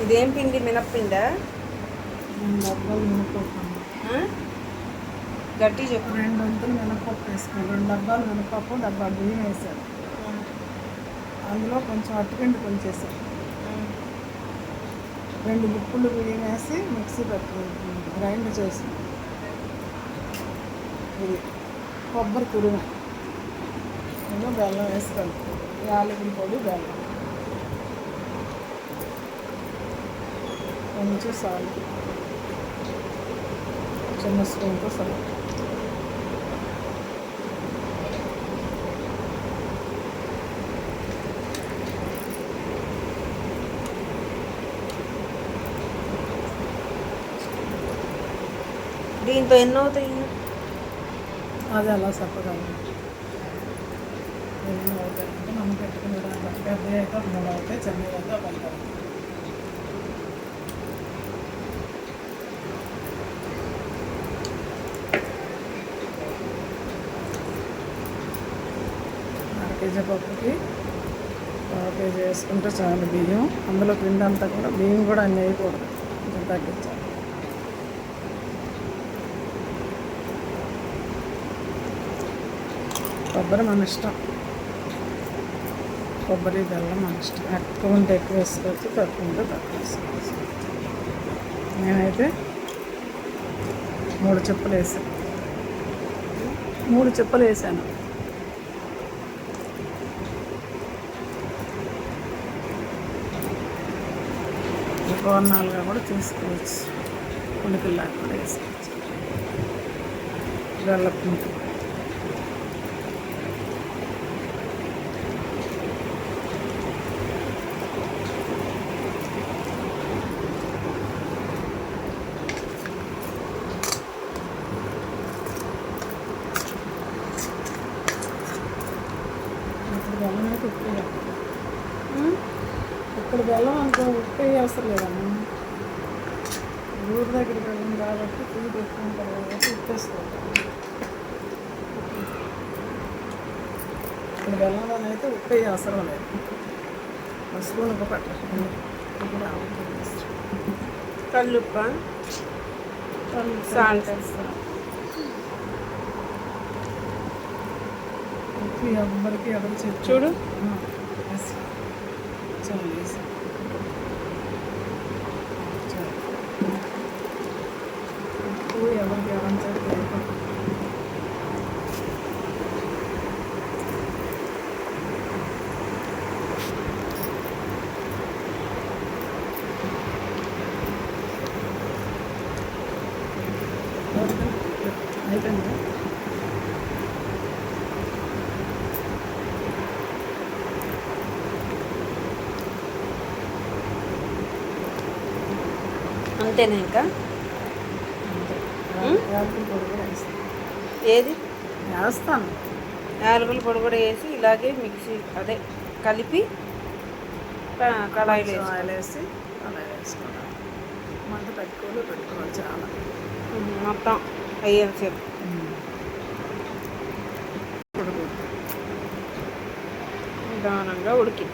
ఇదేం పిండి? మినప్పిండా? డబ్బాలు మినపప్పు. గట్టి చెప్పు. 2 వంతులు మినపప్పు వేసుకున్నాను. 2 డబ్బాలు మినపప్పు, డబ్బా బియ్యం వేసాను. అందులో కొంచెం అట్టుపిండి కొంచెం 2 గుప్పులు బియ్యం వేసి మిక్సీ గ్రైండ్ చేసి, ఇది కొబ్బరి తురుము, నేను బెల్లం వేసి కలుపుతాను. యాలకుల పొడి, బెల్లం, కొంచెం సాల్ట్, చిన్న స్పూన్తో సాల్ట్. దీంతో ఎన్ని అవుతాయి? అది అలా చెప్పగలను. ఎన్ని అవుతాయంటే మనం పెట్టుకునే దాంట్లో పెద్ద అయితే 3 అవుతాయి, చిన్నవి అయితే 1 అవుతాయి. కేజీ పప్పుకి 1/2 కేజీ వేసుకుంటే చాలు బియ్యం. అందులో పిండి అంతా కూడా, బియ్యం కూడా అన్నీ వేయకూడదు, కొంచెం తగ్గించాలి. కొబ్బరి మన ఇష్టం, కొబ్బరి బెల్లం మన ఇష్టం. ఎక్కువ ఉంటే ఎక్కువ వేసుకోవచ్చు, తక్కువ ఉంటే తక్కువ వేసుకోవచ్చు. నేనైతే 3 చెప్పులు వేసాను. 3 చెప్పులు వేసాను. పూర్ణాలుగా కూడా తీసుకోవచ్చు, పులిపిల్లాగా కూడా వేసుకోవచ్చు. బెల్లపిండి బెల్లం అయితే ఉప్పు, ఇక్కడ బెల్లం అనుకో ఉప్పు అవసరం లేదమ్మా. ఊరి దగ్గర బెల్లం కాబట్టి తీపి ఎక్కువ ఉంటుంది కాబట్టి ఉప్పు వేసుకోవాలి. ఇక్కడ బెల్లంలో అయితే ఉప్పు అవసరం లేదు. స్పూన్ ఒక పట్టాలి. కల్లుప్ప, సాల్ట్ ఉప్పు ఎవరికి ఎవరు చెప్పు చూడు. చాలా వేసి ఉప్పు ఎవరికి ఎవరి చెప్పు. అయిపోయిందా? అంతేనా? ఇంకా యాలకుల పొడి కూడా వేస్తాను. ఏది వేస్తాను? యాలకుల పొడి కూడా వేసి ఇలాగే మిక్సీ అదే కలిపి కళాయిలో ఆయిల్ వేసి కళాయిలో వేసుకోవాలి. మంట పెట్టుకోవాలి చాలా. మొత్తం అయ్యేసేపు నిదానంగా ఉడికి